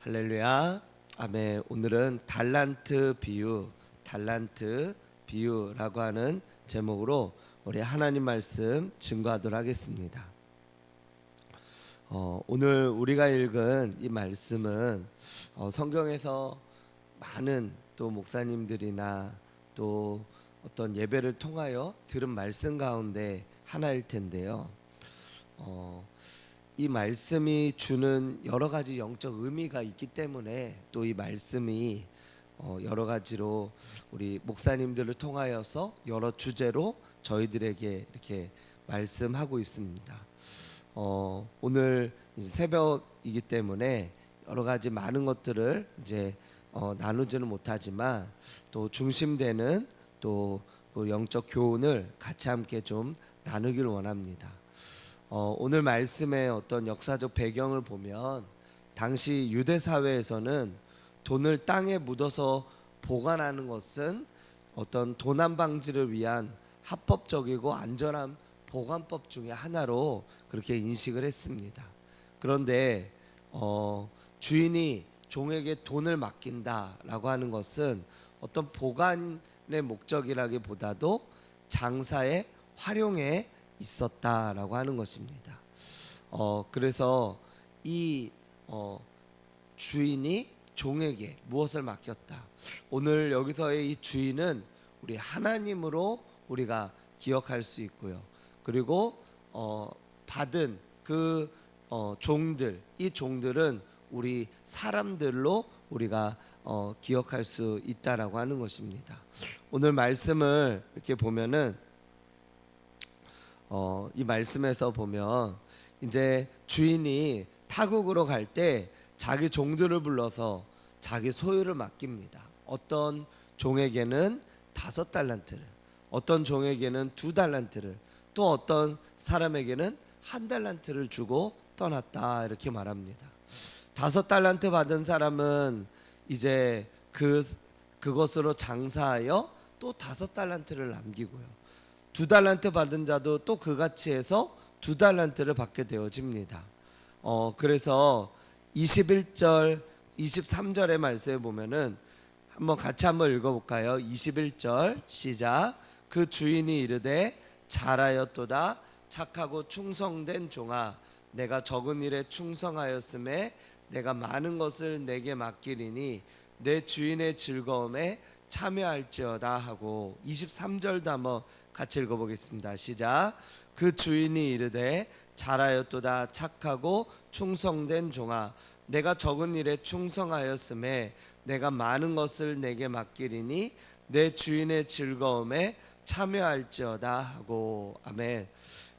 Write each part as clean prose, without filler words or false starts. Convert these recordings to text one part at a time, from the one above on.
할렐루야. 아멘. 오늘은 달란트 비유라고 하는 제목으로 우리 하나님 말씀 증거하도록 하겠습니다. 오늘 우리가 읽은 이 말씀은 성경에서 많은 또 목사님들이나 또 어떤 예배를 통하여 들은 말씀 가운데 하나일 텐데요. 이 말씀이 주는 여러 가지 영적 의미가 있기 때문에 또 이 말씀이 여러 가지로 우리 목사님들을 통하여서 여러 주제로 저희들에게 이렇게 말씀하고 있습니다. 오늘 이제 새벽이기 때문에 여러 가지 많은 것들을 이제 나누지는 못하지만 또 중심되는 또 그 영적 교훈을 같이 함께 좀 나누기를 원합니다. 오늘 말씀의 어떤 역사적 배경을 보면 당시 유대 사회에서는 돈을 땅에 묻어서 보관하는 것은 어떤 도난 방지를 위한 합법적이고 안전한 보관법 중에 하나로 그렇게 인식을 했습니다. 그런데 주인이 종에게 돈을 맡긴다라고 하는 것은 어떤 보관의 목적이라기보다도 장사의 활용에 있었다라고 하는 것입니다. 그래서 이 주인이 종에게 무엇을 맡겼다. 오늘 여기서의 이 주인은 우리 하나님으로 우리가 기억할 수 있고요. 그리고 받은 그 종들, 이 종들은 우리 사람들로 우리가 기억할 수 있다라고 하는 것입니다. 오늘 말씀을 이렇게 보면은 이 말씀에서 보면 이제 주인이 타국으로 갈 때 자기 종들을 불러서 자기 소유를 맡깁니다. 어떤 종에게는 5달란트를, 어떤 종에게는 2달란트를, 또 어떤 사람에게는 1달란트를 주고 떠났다 이렇게 말합니다. 5달란트 받은 사람은 이제 그것으로 장사하여 또 5달란트를 남기고요. 2달란트 받은 자도 또 그 가치에서 2달란트를 받게 되어집니다. 그래서 21절 23절의 말씀에 보면은 같이 한번 읽어볼까요? 21절 시작. 그 주인이 이르되 잘하였도다 착하고 충성된 종아, 내가 적은 일에 충성하였음에 내가 많은 것을 내게 맡기리니 내 주인의 즐거움에 참여할지어다 하고, 23절도 한번 같이 읽어보겠습니다. 시작. 그 주인이 이르되 잘하였도다 착하고 충성된 종아, 내가 적은 일에 충성하였음에 내가 많은 것을 내게 맡기리니 내 주인의 즐거움에 참여할지어다 하고. 아멘.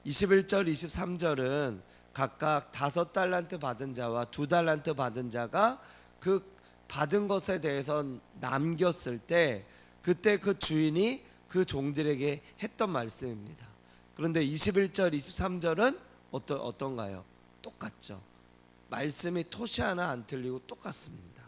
21절 23절은 각각 5달란트 받은 자와 2달란트 받은 자가 그 받은 것에 대해서 남겼을 때 그때 그 주인이 그 종들에게 했던 말씀입니다. 그런데 21절 23절은 어떤가요? 똑같죠. 말씀이 토시 하나 안 틀리고 똑같습니다.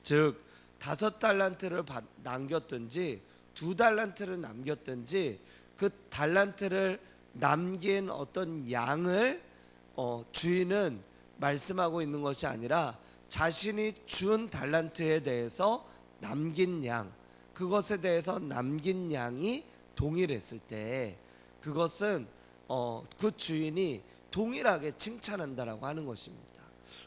즉 5달란트를 남겼든지 2달란트를 남겼든지 그 달란트를 남긴 어떤 양을 주인은 말씀하고 있는 것이 아니라 자신이 준 달란트에 대해서 남긴 양, 그것에 대해서 남긴 양이 동일했을 때 그것은 그 주인이 동일하게 칭찬한다라고 하는 것입니다.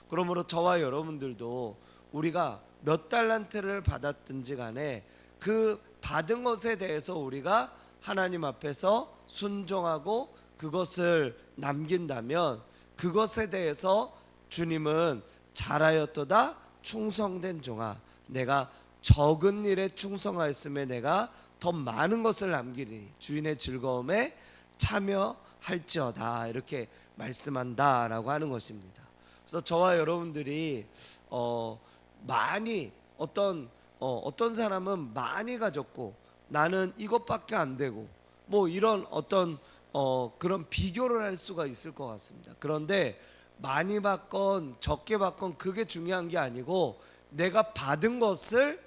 그러므로 저와 여러분들도 우리가 몇 달란트를 받았든지 간에 그 받은 것에 대해서 우리가 하나님 앞에서 순종하고 그것을 남긴다면 그것에 대해서 주님은 잘하였도다 충성된 종아, 내가 적은 일에 충성하였음에 내가 더 많은 것을 남기리니 주인의 즐거움에 참여할지어다 이렇게 말씀한다라고 하는 것입니다. 그래서 저와 여러분들이 많이 어떤 사람은 많이 가졌고 나는 이것밖에 안 되고 뭐 이런 어떤 그런 비교를 할 수가 있을 것 같습니다. 그런데 많이 받건 적게 받건 그게 중요한 게 아니고 내가 받은 것을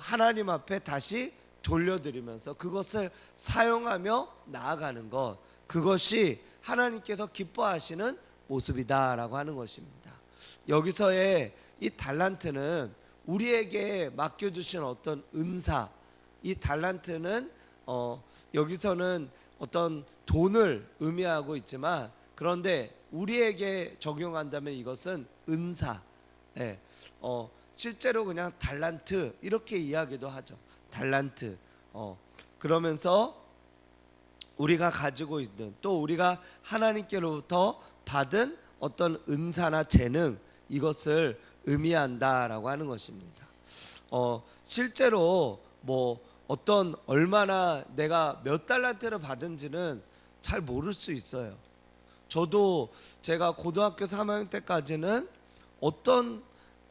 하나님 앞에 다시 돌려드리면서 그것을 사용하며 나아가는 것, 그것이 하나님께서 기뻐하시는 모습이다라고 하는 것입니다. 여기서의 이 달란트는 우리에게 맡겨주신 어떤 은사, 이 달란트는 여기서는 어떤 돈을 의미하고 있지만, 그런데 우리에게 적용한다면 이것은 은사, 예, 실제로 그냥 달란트 이렇게 이야기도 하죠. 달란트. 그러면서 우리가 가지고 있는, 또 우리가 하나님께로부터 받은 어떤 은사나 재능, 이것을 의미한다라고 하는 것입니다. 실제로 뭐 어떤 얼마나 내가 몇 달란트를 받은지는 잘 모를 수 있어요. 저도 제가 고등학교 3학년 때까지는 어떤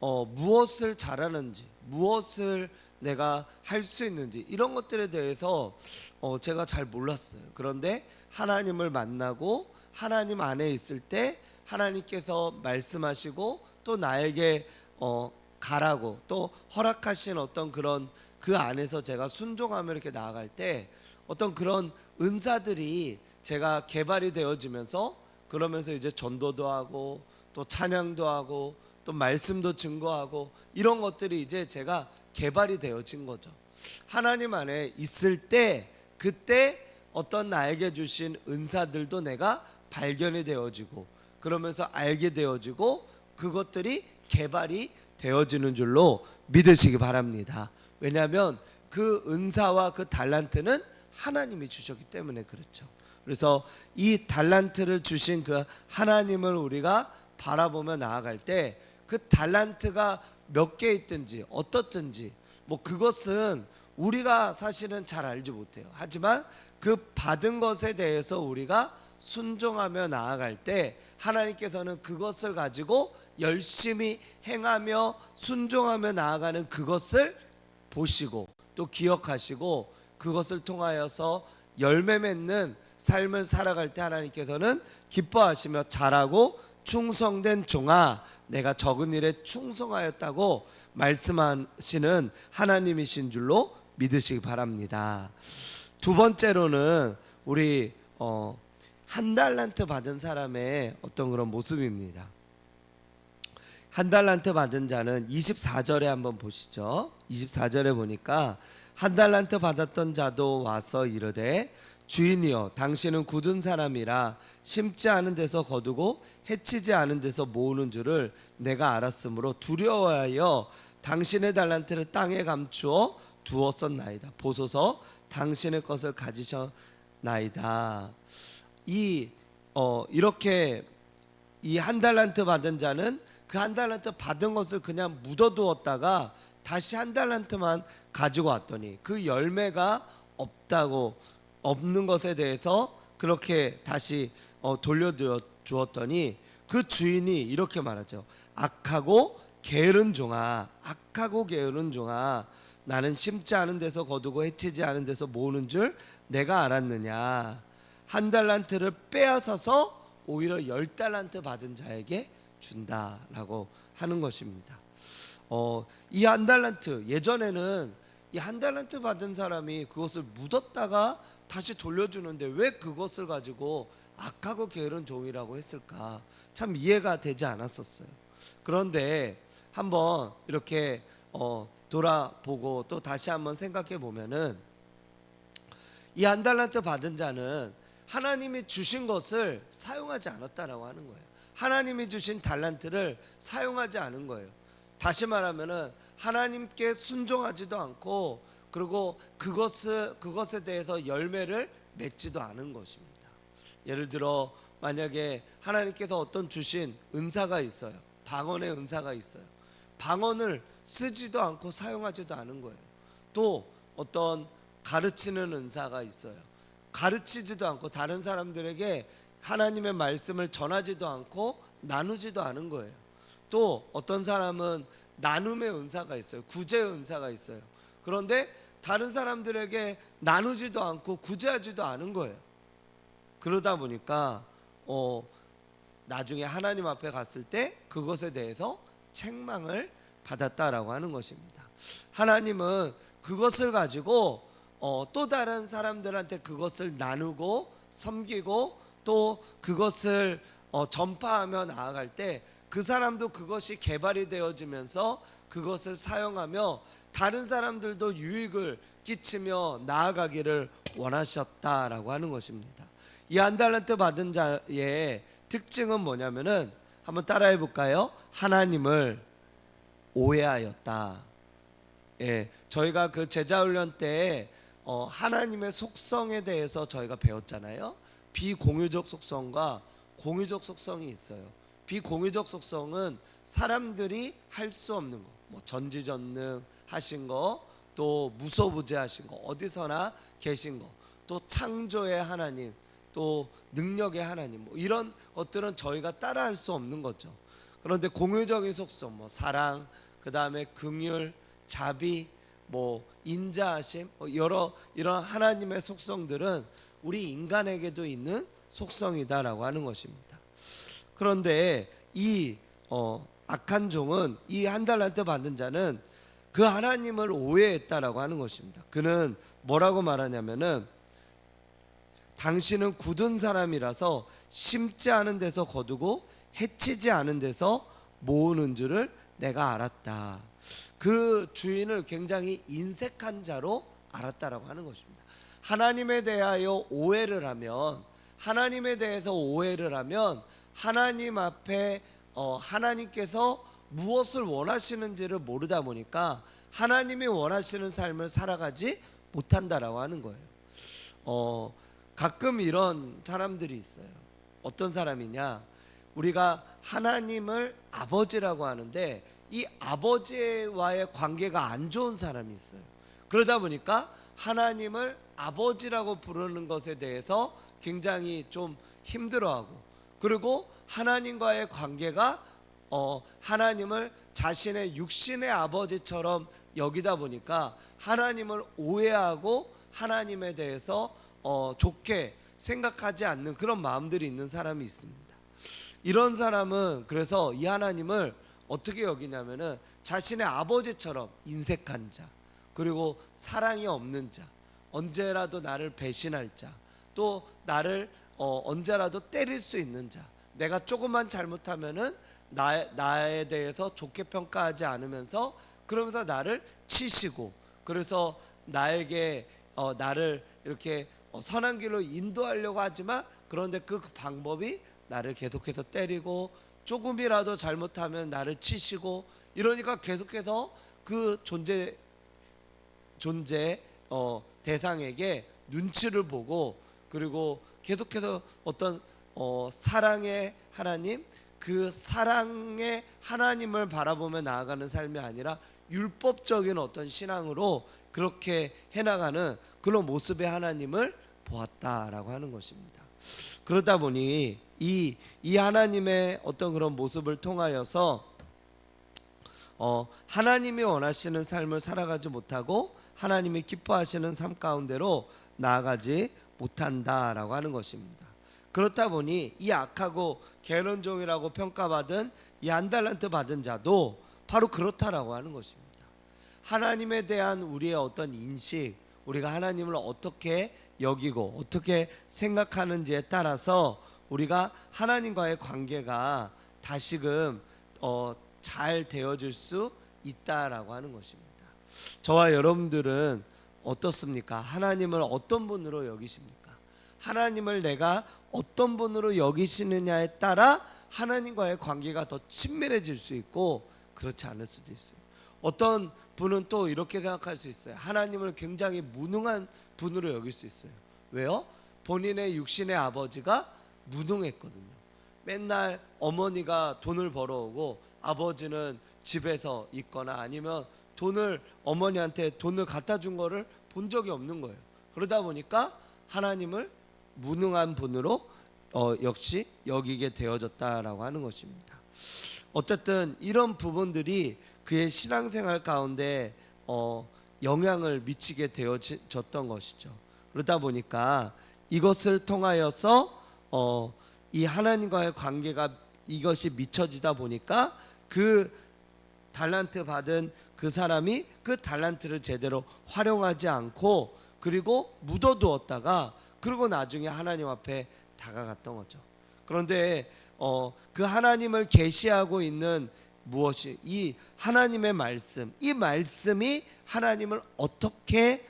무엇을 잘하는지, 무엇을 내가 할 수 있는지, 이런 것들에 대해서 제가 잘 몰랐어요. 그런데 하나님을 만나고 하나님 안에 있을 때 하나님께서 말씀하시고 또 나에게 가라고 또 허락하신 어떤 그런 그 안에서 제가 순종하며 이렇게 나아갈 때 어떤 그런 은사들이 제가 개발이 되어지면서, 그러면서 이제 전도도 하고 또 찬양도 하고 또 말씀도 증거하고 이런 것들이 이제 제가 개발이 되어진 거죠. 하나님 안에 있을 때 그때 어떤 나에게 주신 은사들도 내가 발견이 되어지고, 그러면서 알게 되어지고 그것들이 개발이 되어지는 줄로 믿으시기 바랍니다. 왜냐하면 그 은사와 그 달란트는 하나님이 주셨기 때문에 그렇죠. 그래서 이 달란트를 주신 그 하나님을 우리가 바라보며 나아갈 때 그 달란트가 몇 개 있든지 어떻든지 뭐 그것은 우리가 사실은 잘 알지 못해요. 하지만 그 받은 것에 대해서 우리가 순종하며 나아갈 때 하나님께서는 그것을 가지고 열심히 행하며 순종하며 나아가는 그것을 보시고 또 기억하시고, 그것을 통하여서 열매 맺는 삶을 살아갈 때 하나님께서는 기뻐하시며 잘하고 충성된 종아, 내가 적은 일에 충성하였다고 말씀하시는 하나님이신 줄로 믿으시기 바랍니다. 두 번째로는 우리 한 달란트 받은 사람의 어떤 그런 모습입니다. 한 달란트 받은 자는 24절에 한번 보시죠. 24절에 보니까 한 달란트 받았던 자도 와서 이르되 주인이여, 당신은 굳은 사람이라 심지 않은 데서 거두고 해치지 않은 데서 모으는 줄을 내가 알았으므로 두려워하여 당신의 달란트를 땅에 감추어 두었었나이다. 보소서, 당신의 것을 가지셨나이다. 이렇게 이 한 달란트 받은 자는 그 한 달란트 받은 것을 그냥 묻어두었다가 다시 한 달란트만 가지고 왔더니 그 열매가 없는 것에 대해서 그렇게 다시 돌려주었더니 그 주인이 이렇게 말하죠. 악하고 게으른 종아, 악하고 게으른 종아, 나는 심지 않은 데서 거두고 해치지 않은 데서 모으는 줄 내가 알았느냐. 한 달란트를 빼앗아서 오히려 10달란트 받은 자에게 준다라고 하는 것입니다. 이 한 달란트, 예전에는 이 한 달란트 받은 사람이 그것을 묻었다가 다시 돌려주는데 왜 그것을 가지고 악하고 게으른 종이라고 했을까? 참 이해가 되지 않았었어요. 그런데 한번 이렇게 돌아보고 또 다시 한번 생각해 보면은 이 한 달란트 받은 자는 하나님이 주신 것을 사용하지 않았다라고 하는 거예요. 하나님이 주신 달란트를 사용하지 않은 거예요. 다시 말하면은 하나님께 순종하지도 않고, 그리고 그것에 대해서 열매를 맺지도 않은 것입니다. 예를 들어 만약에 하나님께서 어떤 주신 은사가 있어요. 방언의 은사가 있어요. 방언을 쓰지도 않고 사용하지도 않은 거예요. 또 어떤 가르치는 은사가 있어요. 가르치지도 않고 다른 사람들에게 하나님의 말씀을 전하지도 않고 나누지도 않은 거예요. 또 어떤 사람은 나눔의 은사가 있어요. 구제의 은사가 있어요. 그런데 다른 사람들에게 나누지도 않고 구제하지도 않은 거예요. 그러다 보니까 나중에 하나님 앞에 갔을 때 그것에 대해서 책망을 받았다라고 하는 것입니다. 하나님은 그것을 가지고 또 다른 사람들한테 그것을 나누고 섬기고 또 그것을 전파하며 나아갈 때 그 사람도 그것이 개발이 되어지면서 그것을 사용하며 다른 사람들도 유익을 끼치며 나아가기를 원하셨다라고 하는 것입니다. 이 한 달란트 받은 자의 특징은 뭐냐면은 한번 따라해 볼까요? 하나님을 오해하였다. 예, 저희가 그 제자훈련 때 하나님의 속성에 대해서 저희가 배웠잖아요. 비공유적 속성과 공유적 속성이 있어요. 비공유적 속성은 사람들이 할 수 없는 거, 뭐 전지전능 하신 거, 또 무소부재하신 거, 어디서나 계신 거, 또 창조의 하나님, 또 능력의 하나님, 뭐 이런 것들은 저희가 따라할 수 없는 거죠. 그런데 공유적인 속성, 뭐 사랑, 그 다음에 긍휼, 자비, 뭐 인자하심, 여러 이런 하나님의 속성들은 우리 인간에게도 있는 속성이다라고 하는 것입니다. 그런데 이 악한 종은, 이 한 달란트 받은 자는 그 하나님을 오해했다라고 하는 것입니다. 그는 뭐라고 말하냐면은 당신은 굳은 사람이라서 심지 않은 데서 거두고 해치지 않은 데서 모으는 줄을 내가 알았다. 그 주인을 굉장히 인색한 자로 알았다라고 하는 것입니다. 하나님에 대하여 오해를 하면, 하나님에 대해서 오해를 하면 하나님 앞에 하나님께서 무엇을 원하시는지를 모르다 보니까 하나님이 원하시는 삶을 살아가지 못한다라고 하는 거예요. 가끔 이런 사람들이 있어요. 어떤 사람이냐, 우리가 하나님을 아버지라고 하는데 이 아버지와의 관계가 안 좋은 사람이 있어요. 그러다 보니까 하나님을 아버지라고 부르는 것에 대해서 굉장히 좀 힘들어하고, 그리고 하나님과의 관계가 하나님을 자신의 육신의 아버지처럼 여기다 보니까 하나님을 오해하고 하나님에 대해서 좋게 생각하지 않는 그런 마음들이 있는 사람이 있습니다. 이런 사람은 그래서 이 하나님을 어떻게 여기냐면은 자신의 아버지처럼 인색한 자, 그리고 사랑이 없는 자, 언제라도 나를 배신할 자, 또 나를 언제라도 때릴 수 있는 자, 내가 조금만 잘못하면은 나에 대해서 좋게 평가하지 않으면서 그러면서 나를 치시고, 그래서 나에게 나를 이렇게 선한 길로 인도하려고 하지만 그런데 그 방법이 나를 계속해서 때리고 조금이라도 잘못하면 나를 치시고, 이러니까 계속해서 그 존재 대상에게 눈치를 보고, 그리고 계속해서 어떤 사랑의 하나님, 그 사랑의 하나님을 바라보며 나아가는 삶이 아니라 율법적인 어떤 신앙으로 그렇게 해나가는 그런 모습의 하나님을 보았다라고 하는 것입니다. 그러다 보니 이 하나님의 어떤 그런 모습을 통하여서 하나님이 원하시는 삶을 살아가지 못하고 하나님이 기뻐하시는 삶 가운데로 나아가지 못한다라고 하는 것입니다. 그렇다 보니 이 악하고 게으른 종이라고 평가받은 이 한 달란트 받은 자도 바로 그렇다라고 하는 것입니다. 하나님에 대한 우리의 어떤 인식, 우리가 하나님을 어떻게 여기고 어떻게 생각하는지에 따라서 우리가 하나님과의 관계가 다시금 잘 되어질 수 있다라고 하는 것입니다. 저와 여러분들은 어떻습니까? 하나님을 어떤 분으로 여기십니까? 하나님을 내가 어떤 분으로 여기시느냐에 따라 하나님과의 관계가 더 친밀해질 수 있고 그렇지 않을 수도 있어요. 어떤 분은 또 이렇게 생각할 수 있어요. 하나님을 굉장히 무능한 분으로 여길 수 있어요. 왜요? 본인의 육신의 아버지가 무능했거든요. 맨날 어머니가 돈을 벌어오고 아버지는 집에서 있거나 아니면 어머니한테 돈을 갖다 준 거를 본 적이 없는 거예요. 그러다 보니까 하나님을 무능한 분으로 역시 여기게 되어졌다라고 하는 것입니다. 어쨌든 이런 부분들이 그의 신앙생활 가운데 영향을 미치게 되어졌던 것이죠. 그러다 보니까 이것을 통하여서 이 하나님과의 관계가 이것이 미쳐지다 보니까 그 달란트 받은 그 사람이 그 달란트를 제대로 활용하지 않고 그리고 묻어두었다가 그리고 나중에 하나님 앞에 다가갔던 거죠. 그런데 그 하나님을 계시하고 있는 무엇이 이 하나님의 말씀, 이 말씀이 하나님을 어떻게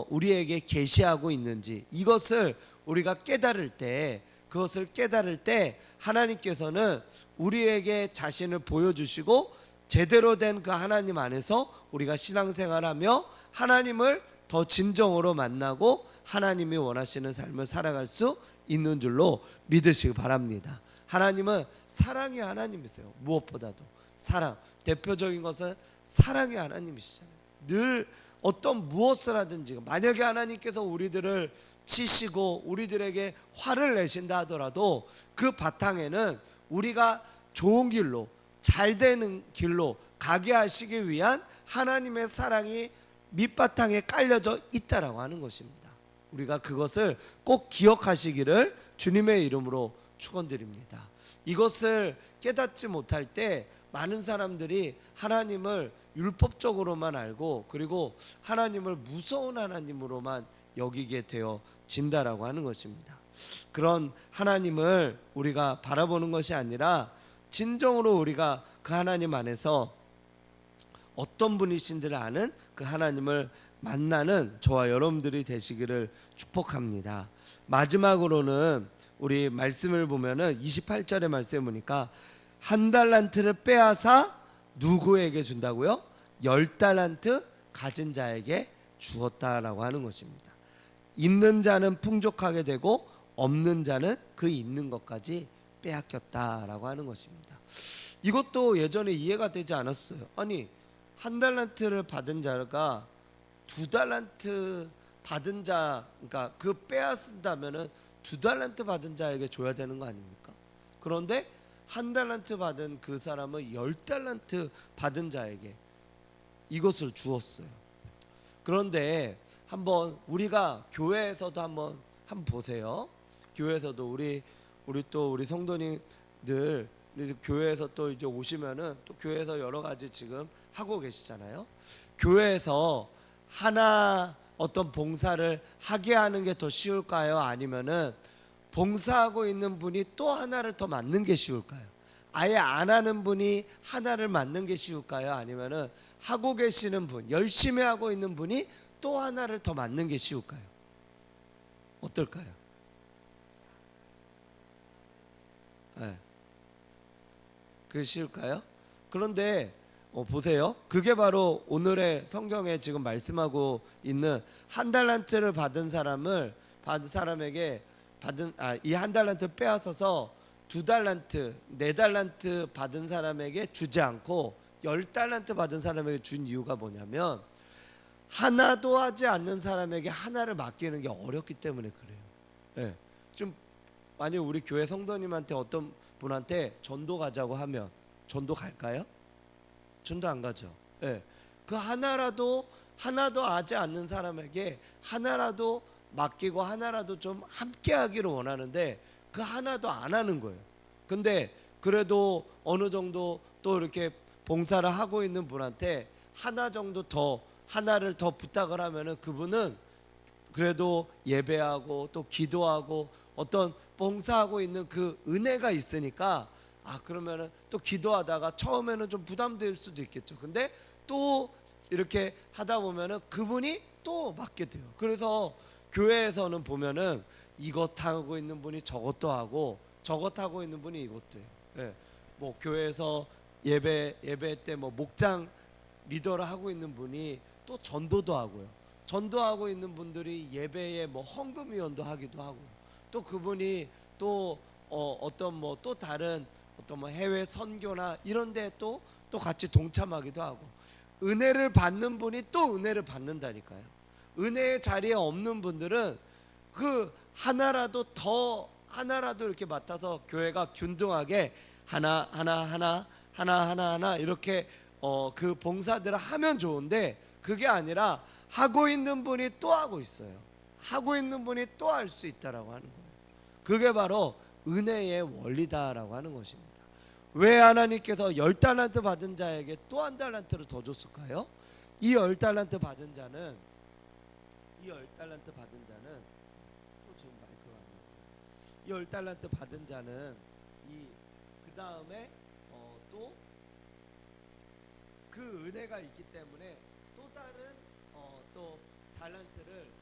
우리에게 계시하고 있는지 이것을 우리가 깨달을 때, 그것을 깨달을 때 하나님께서는 우리에게 자신을 보여주시고 제대로 된 그 하나님 안에서 우리가 신앙생활하며 하나님을 더 진정으로 만나고 하나님이 원하시는 삶을 살아갈 수 있는 줄로 믿으시기 바랍니다. 하나님은 사랑의 하나님이세요. 무엇보다도 사랑, 대표적인 것은 사랑의 하나님이시잖아요. 늘 어떤 무엇을 하든지, 만약에 하나님께서 우리들을 치시고 우리들에게 화를 내신다 하더라도 그 바탕에는 우리가 좋은 길로, 잘 되는 길로 가게 하시기 위한 하나님의 사랑이 밑바탕에 깔려져 있다라고 하는 것입니다. 우리가 그것을 꼭 기억하시기를 주님의 이름으로 축원드립니다. 이것을 깨닫지 못할 때 많은 사람들이 하나님을 율법적으로만 알고, 그리고 하나님을 무서운 하나님으로만 여기게 되어진다라고 하는 것입니다. 그런 하나님을 우리가 바라보는 것이 아니라 진정으로 우리가 그 하나님 안에서 어떤 분이신지를 아는 그 하나님을 만나는 저와 여러분들이 되시기를 축복합니다. 마지막으로는 우리 말씀을 보면은 28절의 말씀에 보니까 한 달란트를 빼앗아 누구에게 준다고요? 10달란트 가진 자에게 주었다라고 하는 것입니다. 있는 자는 풍족하게 되고 없는 자는 그 있는 것까지 빼앗겼다라고 하는 것입니다. 이것도 예전에 이해가 되지 않았어요. 아니, 한 달란트를 받은 자가 2달란트 받은 자, 그러니까 그 빼앗은다면은 2달란트 받은 자에게 줘야 되는 거 아닙니까? 그런데 한 달란트 받은 그 사람은 10달란트 받은 자에게 이것을 주었어요. 그런데 한번 우리가 교회에서도 한번 보세요. 교회에서도 우리 성도님들 교회에서 또 이제 오시면은 또 교회에서 여러 가지 지금 하고 계시잖아요. 교회에서 하나 어떤 봉사를 하게 하는 게 더 쉬울까요? 아니면은 봉사하고 있는 분이 또 하나를 더 맡는 게 쉬울까요? 아예 안 하는 분이 하나를 맡는 게 쉬울까요? 아니면은 하고 계시는 분, 열심히 하고 있는 분이 또 하나를 더 맡는 게 쉬울까요? 어떨까요? 네. 그게 쉬울까요? 그런데 보세요. 그게 바로 오늘의 성경에 지금 말씀하고 있는 한 달란트를 받은 사람에게 이 한 달란트 빼앗아서 2달란트, 4달란트 받은 사람에게 주지 않고 10달란트 받은 사람에게 준 이유가 뭐냐면 하나도 하지 않는 사람에게 하나를 맡기는 게 어렵기 때문에 그래요. 네. 좀 만약 우리 교회 성도님한테 어떤 분한테 전도 가자고 하면 전도 갈까요? 전도 안 가죠. 네. 그 하나도 하지 않는 사람에게 하나라도 맡기고 하나라도 좀 함께 하기를 원하는데 그 하나도 안 하는 거예요. 근데 그래도 어느 정도 또 이렇게 봉사를 하고 있는 분한테 하나를 더 부탁을 하면은 그분은 그래도 예배하고 또 기도하고 어떤 봉사하고 있는 그 은혜가 있으니까 그러면은 또 기도하다가 처음에는 좀 부담될 수도 있겠죠. 근데 또 이렇게 하다 보면은 그분이 또 맡게 돼요. 그래서 교회에서는 보면은 이것 하고 있는 분이 저것도 하고 저것 하고 있는 분이 이것도 해요. 네. 뭐 교회에서 예배 때 뭐 목장 리더를 하고 있는 분이 또 전도도 하고요. 전도하고 있는 분들이 예배에 뭐 헌금위원도 하기도 하고요. 또 그분이 또 어떤 뭐 또 다른 어떤 뭐 해외 선교나 이런데 또 같이 동참하기도 하고 은혜를 받는 분이 또 은혜를 받는다니까요. 은혜의 자리에 없는 분들은 그 하나라도 이렇게 맡아서 교회가 균등하게 하나 이렇게 그 봉사들을 하면 좋은데 그게 아니라 하고 있는 분이 또 하고 있어요. 하고 있는 분이 또 할 수 있다라고 하는 거예요. 그게 바로 은혜의 원리다라고 하는 것입니다. 왜 하나님께서 10달란트 받은 자에게 또 한 달란트를 더 줬을까요? 이 10달란트 받은 자는 또 지금 마이크가 안 나와요. 이 10달란트 받은 자는 이 그 다음에 또 그 은혜가 있기 때문에 또 다른 또 달란트를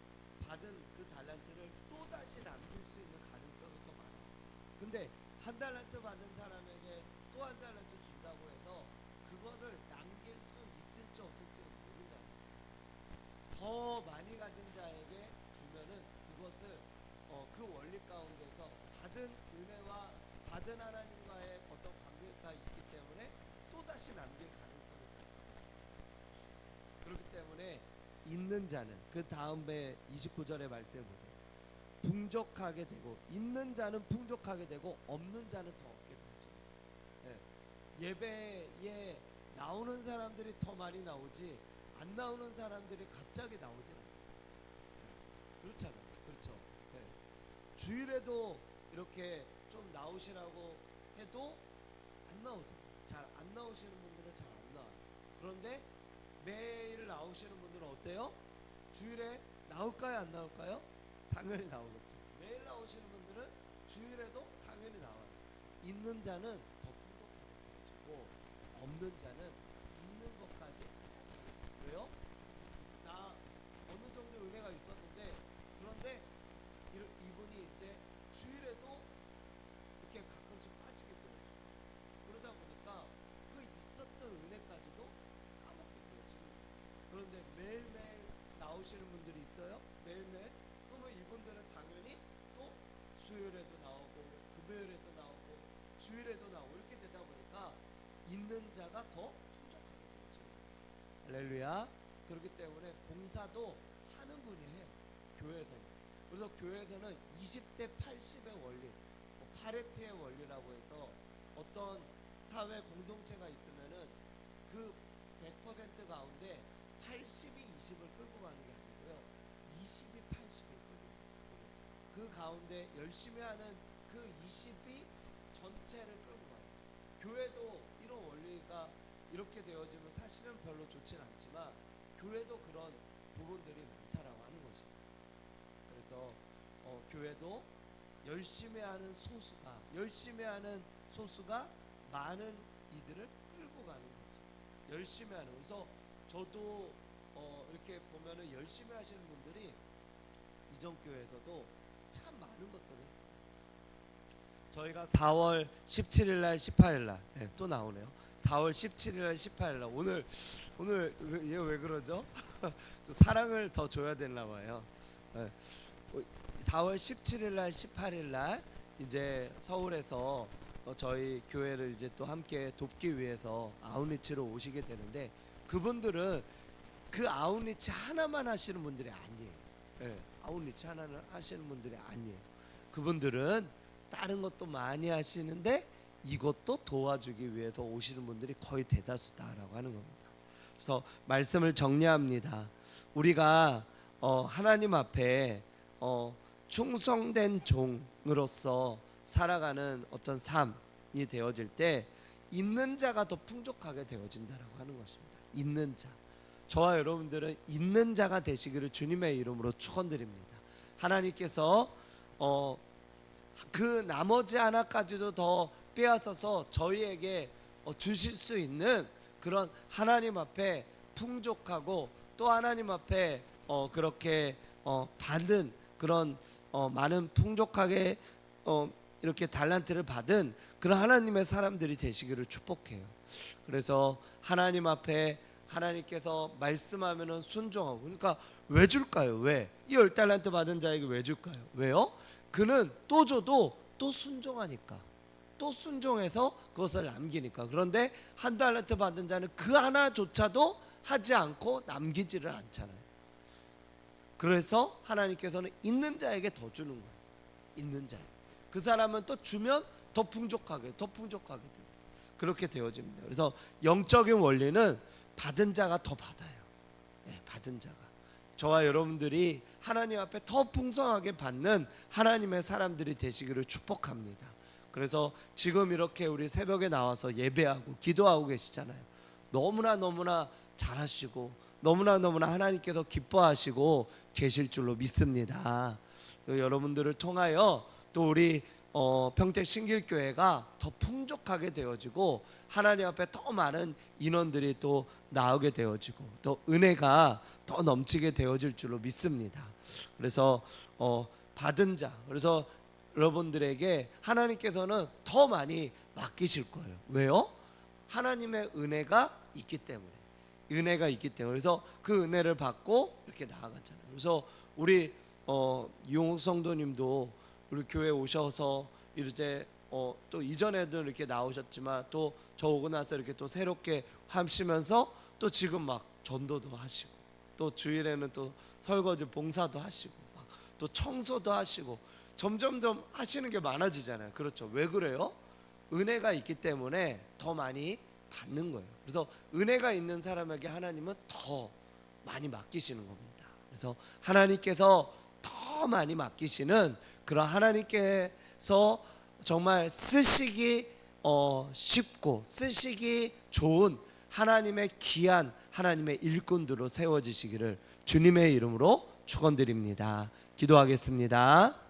받은 그 달란트를 또 다시 남길 수 있는 가능성이 더 많아요. 근데 한 달란트 받은 사람에게 또 한 달란트 준다고 해서 그거를 남길 수 있을지 없을지는 모른다. 더 많이 가진 자에게 주면은 그것을 그 원리 가운데서 받은 은혜와 받은 하나님과의 어떤 관계가 있기 때문에 또 다시 남길 가능성이 있다. 그렇기 때문에 있는 자는 그 다음에 29절의 말씀을 보세요. 풍족하게 되고 있는 자는 풍족하게 되고 없는 자는 더 얻게 되죠. 예. 예배에 나오는 사람들이 더 많이 나오지 안 나오는 사람들이 갑자기 나오진 않아요. 그렇잖아요. 그렇죠. 예. 주일에도 이렇게 좀 나오시라고 해도 안 나오죠. 잘 안 나오시는 분들은 잘 안 나와요. 그런데 매일 나오시는 분들은 어때요? 주일에 나올까요? 안 나올까요? 당연히 나오겠죠. 매일 나오시는 분들은 주일에도 당연히 나와요. 있는 자는 더 풍족하게 되어지고 없는 자는 있는 것까지 해야 돼요. 왜요? 나 어느 정도 은혜가 있었는데 그런데 이분이 이제 주일에도 이렇게 가끔씩 빠지게 되어지고 그러다 보니까 그 있었던 은혜까지도 까먹게 되어지는 거예요. 그런데 매일매일 나오시는 분들이 있어요. 매일매일. 그러면 이분들은 당연히 또 수요일에도 나오고 금요일에도 나오고 주일에도 나오고 이렇게 되다 보니까 있는 자가 더 풍족하게 되죠. 할렐루야. 그렇기 때문에 봉사도 하는 분이 해요. 교회에서는. 그래서 교회에서는 20대 80의 원리, 파레트의 원리라고 해서 어떤 사회 공동체가 있으면은 그 100% 가운데 80이 20을 끌고 가는 게 아니고요. 20이 80을 끌고 가요. 그 가운데 열심히 하는 그 20이 전체를 끌고 가요. 교회도 이런 원리가 이렇게 되어지면 사실은 별로 좋진 않지만 교회도 그런 부분들이 많다라고 하는 거죠. 그래서 교회도 열심히 하는 소수가 많은 이들을 끌고 가는 거죠. 열심히 하는. 그래서 저도 이렇게 보면은 열심히 하시는 분들이 이전 교회에서도 참 많은 것들을 했어요. 저희가 4월 17일날 18일날 또 나오네요. 4월 17일날 18일날 오늘 얘 왜 그러죠? 사랑을 더 줘야 되나 봐요. 4월 17일날 18일날 이제 서울에서 저희 교회를 이제 또 함께 돕기 위해서 아웃리치로 오시게 되는데 그분들은 그 아웃리치 하나만 하시는 분들이 아니에요. 아웃리치 하나는 하시는 분들이 아니에요. 그분들은 다른 것도 많이 하시는데 이것도 도와주기 위해서 오시는 분들이 거의 대다수다라고 하는 겁니다. 그래서 말씀을 정리합니다. 우리가 하나님 앞에 충성된 종으로서 살아가는 어떤 삶이 되어질 때 있는 자가 더 풍족하게 되어진다라고 하는 것입니다. 있는 자. 저와 여러분들은 있는 자가 되시기를 주님의 이름으로 축원드립니다. 하나님께서 그 나머지 하나까지도 더 빼앗아서 저희에게 주실 수 있는 그런 하나님 앞에 풍족하고 또 하나님 앞에 그렇게 받은 그런 많은 풍족하게 이렇게 달란트를 받은 그런 하나님의 사람들이 되시기를 축복해요. 그래서 하나님 앞에 하나님께서 말씀하면은 순종하고. 그러니까 왜 줄까요? 왜? 이 10달란트 받은 자에게 왜 줄까요? 왜요? 그는 또 줘도 또 순종하니까. 또 순종해서 그것을 남기니까. 그런데 한 달란트 받은 자는 그 하나조차도 하지 않고 남기지를 않잖아요. 그래서 하나님께서는 있는 자에게 더 주는 거예요. 있는 자에게. 그 사람은 또 주면 더 풍족하게 되고 그렇게 되어집니다. 그래서 영적인 원리는 받은 자가 더 받아요. 받은 자가. 저와 여러분들이 하나님 앞에 더 풍성하게 받는 하나님의 사람들이 되시기를 축복합니다. 그래서 지금 이렇게 우리 새벽에 나와서 예배하고 기도하고 계시잖아요. 너무나 잘하시고 너무나 하나님께서 기뻐하시고 계실 줄로 믿습니다. 여러분들을 통하여 또 우리 평택 신길교회가 더 풍족하게 되어지고 하나님 앞에 더 많은 인원들이 또 나오게 되어지고 또 은혜가 더 넘치게 되어질 줄로 믿습니다. 그래서 받은 자, 그래서 여러분들에게 하나님께서는 더 많이 맡기실 거예요. 왜요? 하나님의 은혜가 있기 때문에. 은혜가 있기 때문에. 그래서 그 은혜를 받고 이렇게 나아가잖아요. 그래서 우리 이용욱 성도님도 우리 교회 오셔서 이제 또 이전에도 이렇게 나오셨지만 또 저 오고 나서 이렇게 또 새롭게 하시면서 또 지금 막 전도도 하시고 또 주일에는 또 설거지 봉사도 하시고 막 또 청소도 하시고 점점점 하시는 게 많아지잖아요. 그렇죠? 왜 그래요? 은혜가 있기 때문에 더 많이 받는 거예요. 그래서 은혜가 있는 사람에게 하나님은 더 많이 맡기시는 겁니다. 그래서 하나님께서 더 많이 맡기시는 그런 하나님께서 정말 쓰시기 쉽고 쓰시기 좋은 하나님의 귀한 하나님의 일꾼들로 세워지시기를 주님의 이름으로 축원드립니다. 기도하겠습니다.